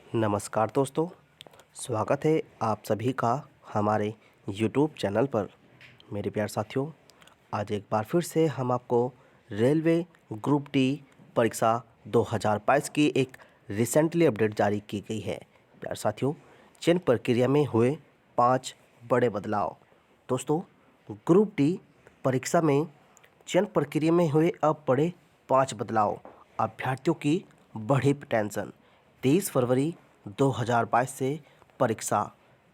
नमस्कार दोस्तों, स्वागत है आप सभी का हमारे YouTube चैनल पर। मेरे प्यारे साथियों, आज एक बार फिर से हम आपको रेलवे ग्रुप डी परीक्षा 2022 की एक रिसेंटली अपडेट जारी की गई है। प्यारे साथियों, चयन प्रक्रिया में हुए 5 बड़े बदलाव। दोस्तों, ग्रुप डी परीक्षा में चयन प्रक्रिया में हुए अब बड़े 5 बदलाव, अभ्यर्थियों की बढ़ी टेंशन। 23 फरवरी 2022 से परीक्षा।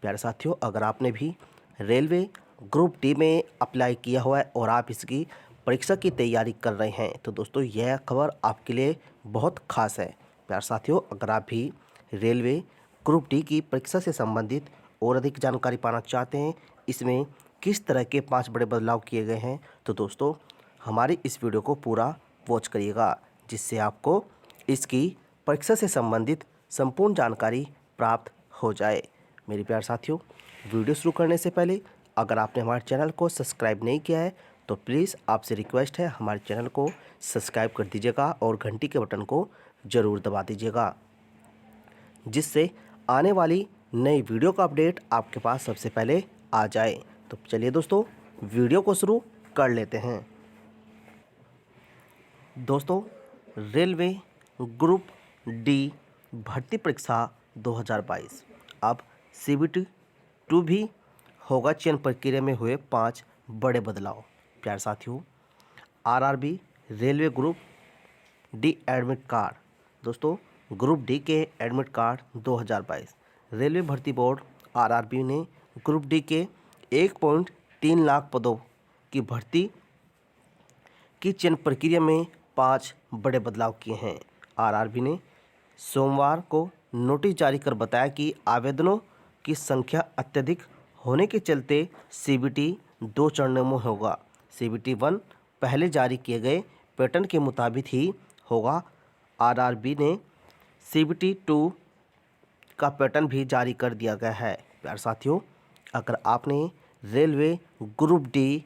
प्यारे साथियों, अगर आपने भी रेलवे ग्रुप डी में अप्लाई किया हुआ है और आप इसकी परीक्षा की तैयारी कर रहे हैं तो दोस्तों यह खबर आपके लिए बहुत खास है। प्यारे साथियों, अगर आप भी रेलवे ग्रुप डी की परीक्षा से संबंधित और अधिक जानकारी पाना चाहते हैं, इसमें किस तरह के 5 बड़े बदलाव किए गए हैं, तो दोस्तों हमारी इस वीडियो को पूरा वॉच करिएगा, जिससे आपको इसकी परीक्षा से संबंधित संपूर्ण जानकारी प्राप्त हो जाए। मेरे प्यारे साथियों, वीडियो शुरू करने से पहले अगर आपने हमारे चैनल को सब्सक्राइब नहीं किया है तो प्लीज़ आपसे रिक्वेस्ट है हमारे चैनल को सब्सक्राइब कर दीजिएगा और घंटी के बटन को ज़रूर दबा दीजिएगा, जिससे आने वाली नई वीडियो का अपडेट आपके पास सबसे पहले आ जाए। तो चलिए दोस्तों, वीडियो को शुरू कर लेते हैं। दोस्तों, रेलवे ग्रुप डी भर्ती परीक्षा 2022 अब CBT 2 भी होगा। चयन प्रक्रिया में हुए 5 बड़े बदलाव। प्यारे साथियों, RRB railway group D admit card. दोस्तों, ग्रुप डी के एडमिट कार्ड 2022 रेलवे भर्ती बोर्ड RRB ने ग्रुप डी के 1.3 लाख पदों की भर्ती की चयन प्रक्रिया में 5 बड़े बदलाव किए हैं। RRB ने सोमवार को नोटिस जारी कर बताया कि आवेदनों की संख्या अत्यधिक होने के चलते CBT 2 चरणों में होगा। CBT 1 पहले जारी किए गए पैटर्न के मुताबिक ही होगा। RRB ने CBT 2 का पैटर्न भी जारी कर दिया गया है। प्यारे साथियों, अगर आपने रेलवे ग्रुप डी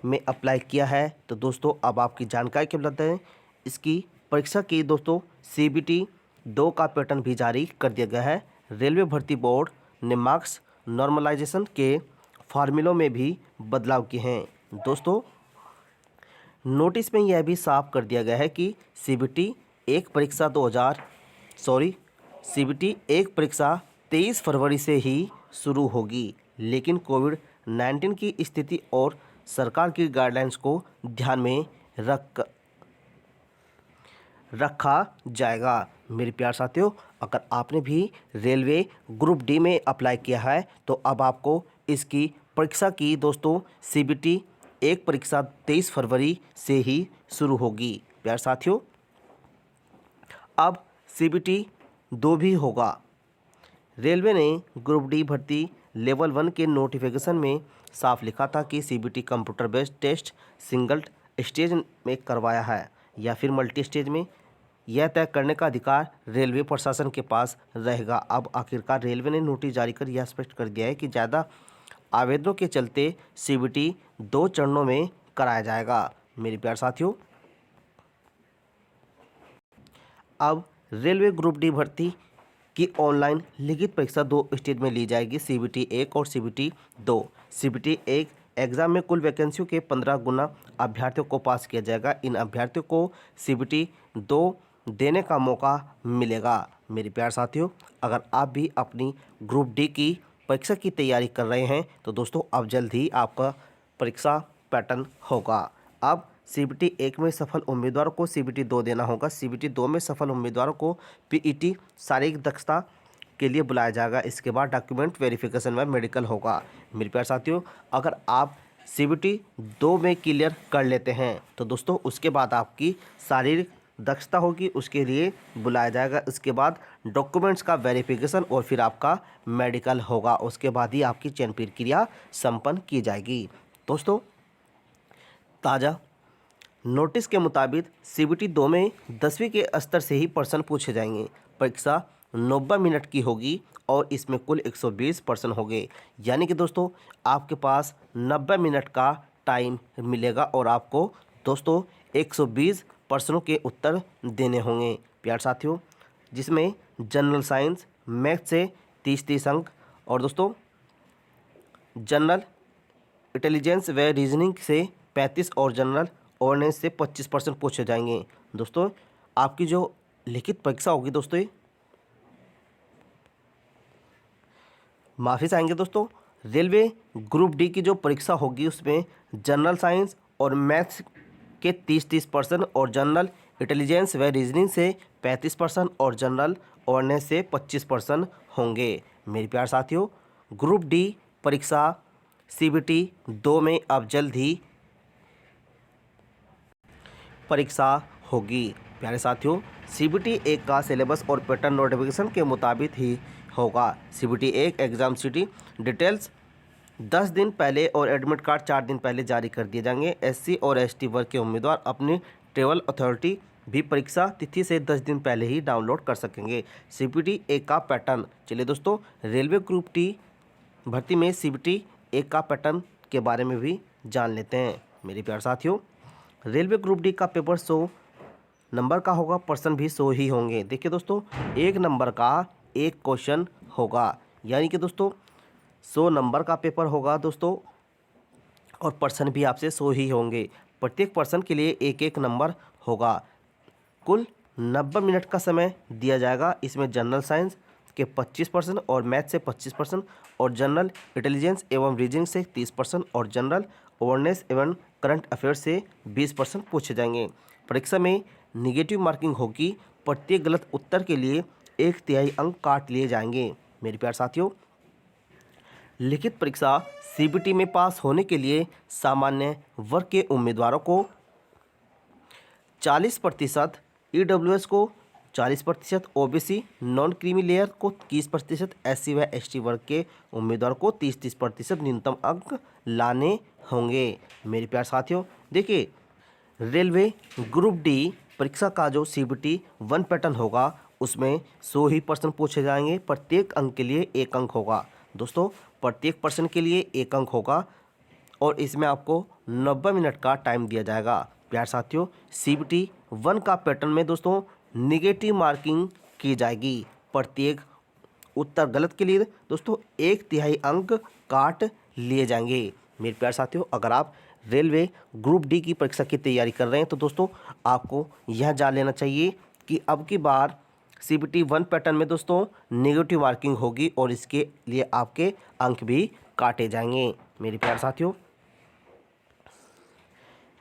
में अप्लाई किया है तो दोस्तों अब आपकी जानकारी के बताएं, इसकी परीक्षा की दोस्तों CBT 2 का पैटर्न भी जारी कर दिया गया है। रेलवे भर्ती बोर्ड ने मार्क्स नॉर्मलाइजेशन के फार्मूलों में भी बदलाव किए हैं। दोस्तों, नोटिस में यह भी साफ कर दिया गया है कि CBT 1 परीक्षा 23 फरवरी से ही शुरू होगी, लेकिन कोविड-19 की स्थिति और सरकार की गाइडलाइंस को ध्यान में रखा जाएगा। मेरे प्यारे साथियों, अगर आपने भी रेलवे ग्रुप डी में अप्लाई किया है तो अब आपको इसकी परीक्षा की दोस्तों CBT 1 परीक्षा 23 फरवरी से ही शुरू होगी। प्यारे साथियों, अब CBT 2 भी होगा। रेलवे ने ग्रुप डी भर्ती लेवल 1 के नोटिफिकेशन में साफ लिखा था कि CBT computer based test single stage में करवाया है या फिर मल्टी स्टेज में, यह तय करने का अधिकार रेलवे प्रशासन के पास रहेगा। अब आखिरकार रेलवे ने नोटिस जारी कर यह स्पष्ट कर दिया है कि ज़्यादा आवेदनों के चलते CBT 2 चरणों में कराया जाएगा। मेरे प्यारे साथियों, अब रेलवे ग्रुप डी भर्ती की ऑनलाइन लिखित परीक्षा 2 स्टेज में ली जाएगी, CBT 1 और CBT 2। CBT 1 एग्ज़ाम में कुल वैकेंसियों के 15 गुना अभ्यर्थियों को पास किया जाएगा। इन अभ्यर्थियों को CBT 2 देने का मौका मिलेगा। मेरे प्यारे साथियों, अगर आप भी अपनी ग्रुप डी की परीक्षा की तैयारी कर रहे हैं तो दोस्तों अब जल्द ही आपका परीक्षा पैटर्न होगा। अब CBT 1 में सफल उम्मीदवारों को CBT 2 देना होगा। CBT 2 में सफल उम्मीदवारों को PET शारीरिक दक्षता के लिए बुलाया जाएगा। इसके बाद डॉक्यूमेंट वेरिफिकेशन व मेडिकल होगा। मेरे प्यारे साथियों, अगर आप CBT 2 में क्लियर कर लेते हैं तो दोस्तों उसके बाद आपकी शारीरिक दक्षता होगी, उसके लिए बुलाया जाएगा। इसके बाद डॉक्यूमेंट्स का वेरिफिकेशन और फिर आपका मेडिकल होगा। उसके बाद ही आपकी चयन प्रक्रिया संपन्न की जाएगी। दोस्तों, ताज़ा नोटिस के मुताबिक CBT 2 में 10वीं के स्तर से ही प्रश्न पूछे जाएंगे। परीक्षा 90 मिनट की होगी और इसमें कुल 120 प्रश्न होंगे, यानी कि दोस्तों आपके पास 90 मिनट का टाइम मिलेगा और आपको दोस्तों 120 प्रश्नों के उत्तर देने होंगे। प्यारे साथियों, जिसमें जनरल साइंस मैथ से 30-30 अंक और दोस्तों जनरल इंटेलिजेंस व रीजनिंग से 35 और जनरल अवेयरनेस से 25% पूछे जाएंगे। दोस्तों आपकी जो लिखित परीक्षा होगी दोस्तों, माफ़ी चाहेंगे दोस्तों, रेलवे ग्रुप डी की जो परीक्षा होगी उसमें जनरल साइंस और मैथ्स के 30-30% और जनरल इंटेलिजेंस व रीजनिंग से 35% और जनरल अवेयरनेस से 25% होंगे। मेरे प्यारे साथियों, ग्रुप डी परीक्षा CBT 2 में अब जल्द ही परीक्षा होगी। प्यारे साथियों, CBT 1 का सिलेबस और पैटर्न नोटिफिकेशन के मुताबिक ही होगा। CBT 1 एग्ज़ाम सिटी डिटेल्स 10 दिन पहले और एडमिट कार्ड 4 दिन पहले जारी कर दिए जाएंगे। SC और ST वर्ग के उम्मीदवार अपनी ट्रेवल अथॉरिटी भी परीक्षा तिथि से 10 दिन पहले ही डाउनलोड कर सकेंगे। CBT 1 का पैटर्न, चलिए दोस्तों रेलवे ग्रुप टी भर्ती में CBT 1 का पैटर्न के बारे में भी जान लेते हैं। मेरे प्यारे साथियों, रेलवे ग्रुप डी का पेपर 100 नंबर का होगा, पर्सन भी 100 ही होंगे। देखिए दोस्तों 1 नंबर का 1 क्वेश्चन होगा, यानी कि दोस्तों 100 नंबर का पेपर होगा दोस्तों, और पर्सन भी आपसे 100 ही होंगे। प्रत्येक पर्सन के लिए 1-1 नंबर होगा। कुल 90 मिनट का समय दिया जाएगा। इसमें जनरल साइंस के 25% और मैथ से 25% और जनरल इंटेलिजेंस एवं रीजनिंग से 30% और जनरल अवेयरनेस एवं करंट अफेयर्स से 20% पूछे जाएंगे। परीक्षा में निगेटिव मार्किंग होगी। प्रत्येक गलत उत्तर के लिए 1/3 अंक काट लिए जाएंगे। मेरे प्यारे साथियों, लिखित परीक्षा CBT में पास होने के लिए सामान्य वर्ग के उम्मीदवारों को 40%, EWS को 40%, OBC नॉन क्रीमी लेयर को 30%, SC व ST वर्ग के उम्मीदवारों को 30-30% न्यूनतम अंक लाने होंगे। मेरे प्यारे साथियों, देखिए रेलवे ग्रुप डी परीक्षा का जो CBT 1 पैटर्न होगा उसमें 100 ही प्रश्न पूछे जाएंगे। प्रत्येक अंक के लिए 1 अंक होगा। दोस्तों प्रत्येक प्रश्न के लिए 1 अंक होगा और इसमें आपको 90 मिनट का टाइम दिया जाएगा। प्यारे साथियों, CBT 1 का पैटर्न में दोस्तों निगेटिव मार्किंग की जाएगी। प्रत्येक उत्तर गलत के लिए दोस्तों 1/3 अंक काट लिए जाएंगे। मेरे प्यारे साथियों, अगर आप रेलवे ग्रुप डी की परीक्षा की तैयारी कर रहे हैं तो दोस्तों आपको यह जान लेना चाहिए कि अब की बार CBT 1 पैटर्न में दोस्तों नेगेटिव मार्किंग होगी और इसके लिए आपके अंक भी काटे जाएंगे। मेरे प्यारे साथियों,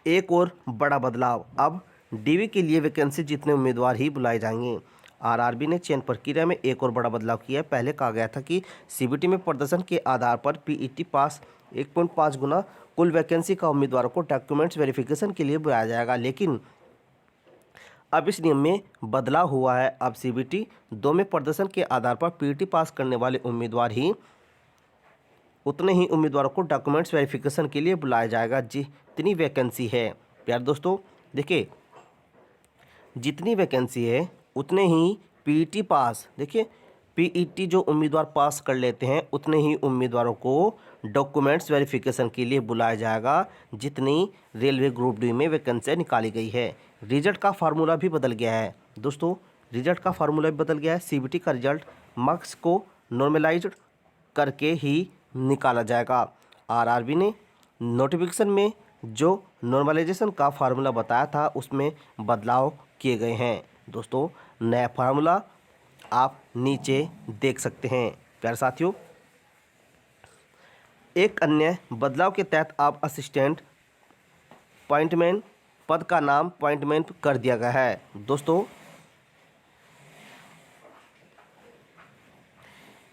एक और बड़ा बदलाव, अब DV के लिए वैकेंसी जितने उम्मीदवार ही बुलाए जाएंगे। RRB ने चयन प्रक्रिया में एक और बड़ा बदलाव किया है। पहले कहा गया था कि CBT में प्रदर्शन के आधार पर PET पास 1.5 गुना कुल वैकेंसी का उम्मीदवारों को डॉक्यूमेंट्स वेरिफिकेशन के लिए बुलाया जाएगा, लेकिन अब इस नियम में बदलाव हुआ है। अब CBT 2 में प्रदर्शन के आधार पर PET पास करने वाले उम्मीदवार ही उतने ही उम्मीदवारों को डॉक्यूमेंट्स वेरिफिकेशन के लिए बुलाया जाएगा जितनी वैकेंसी है। प्यारे दोस्तों देखिए, जितनी वैकेंसी है उतने ही PET पास, देखिए PET जो उम्मीदवार पास कर लेते हैं उतने ही उम्मीदवारों को डॉक्यूमेंट्स वेरिफिकेशन के लिए बुलाया जाएगा जितनी रेलवे ग्रुप डी में वैकेंसी निकाली गई है। रिजल्ट का फार्मूला भी बदल गया है दोस्तों, रिजल्ट का फार्मूला भी बदल गया है। CBT का रिजल्ट मार्क्स को नॉर्मलाइज करके ही निकाला जाएगा। RRB ने नोटिफिकेशन में जो नॉर्मलाइजेशन का फार्मूला बताया था उसमें बदलाव किए गए हैं। दोस्तों नया फार्मूला आप नीचे देख सकते हैं। प्यारे साथियों, एक अन्य बदलाव के तहत आप असिस्टेंट पॉइंटमैन पद का नाम पॉइंटमैन कर दिया गया है। दोस्तों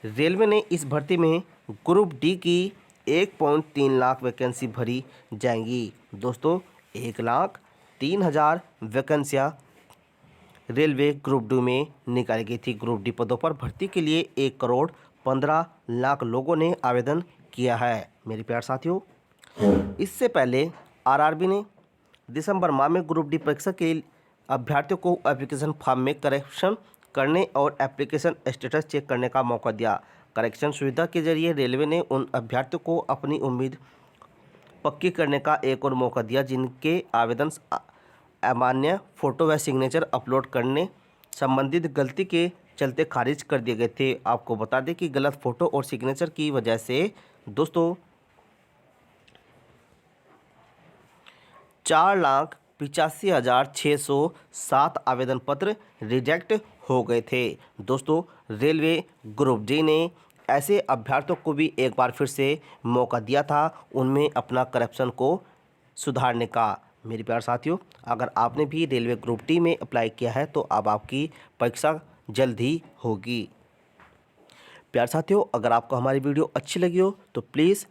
रेलवे ने इस भर्ती में ग्रुप डी की 1.3 लाख वैकेंसी भरी जाएंगी। दोस्तों 1,03,000 वैकेंसियां रेलवे ग्रुप डी में निकाली गई थी। ग्रुप डी पदों पर भर्ती के लिए 1,15,00,000 लोगों ने आवेदन किया है। मेरे प्यारे साथियों, इससे पहले RRB ने दिसंबर माह में ग्रुप डी परीक्षा के अभ्यर्थियों को एप्लीकेशन फॉर्म में करेक्शन करने और एप्लीकेशन स्टेटस चेक करने का मौका दिया। करेक्शन सुविधा के जरिए रेलवे ने उन अभ्यर्थियों को अपनी उम्मीद पक्की करने का एक और मौका दिया जिनके आवेदन अमान्य फ़ोटो व सिग्नेचर अपलोड करने संबंधित गलती के चलते खारिज कर दिए गए थे। आपको बता दें कि गलत फ़ोटो और सिग्नेचर की वजह से दोस्तों 4,85,607 आवेदन पत्र रिजेक्ट हो गए थे। दोस्तों रेलवे ग्रुप डी ने ऐसे अभ्यर्थियों को भी एक बार फिर से मौका दिया था उनमें अपना करप्शन को सुधारने का। मेरे प्यारे साथियों, अगर आपने भी रेलवे ग्रुप डी में अप्लाई किया है तो अब आपकी परीक्षा जल्द ही होगी। प्यारे साथियों, अगर आपको हमारी वीडियो अच्छी लगी हो तो प्लीज़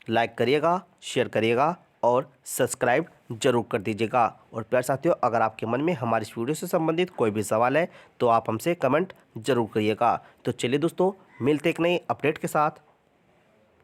लाइक करिएगा, शेयर करिएगा और सब्सक्राइब जरूर कर दीजिएगा। और प्यारे साथियों, अगर आपके मन में हमारी इस वीडियो से संबंधित कोई भी सवाल है तो आप हमसे कमेंट जरूर करिएगा। तो चलिए दोस्तों, मिलते एक नए अपडेट के साथ।